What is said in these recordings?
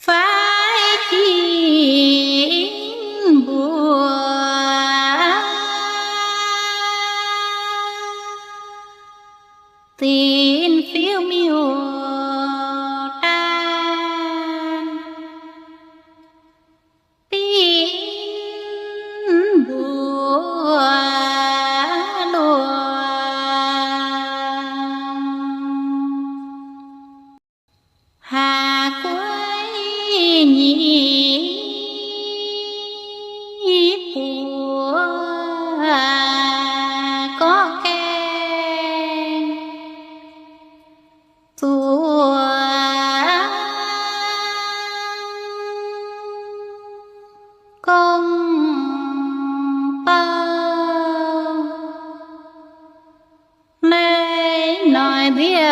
phải thiên bùa tiền phiêu miêu tan tiếng bùa đùa hà quấy nhị của có khen tua công bao lấy nói điều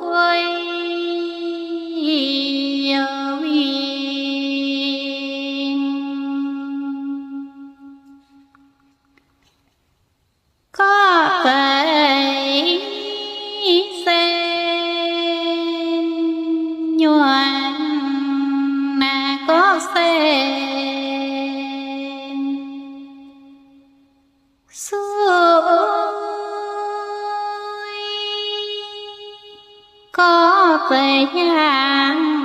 quay có phải sen nhoàn mà có sen xuôi có về nhang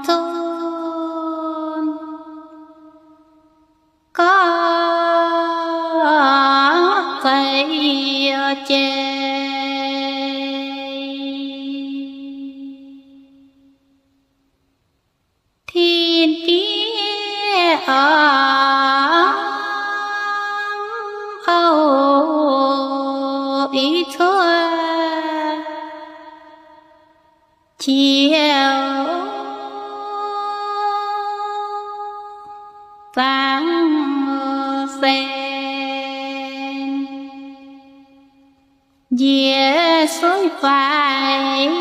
thôn có phải chê thiên kia ở âu ý thua chiều vàng sen dìa xuống phải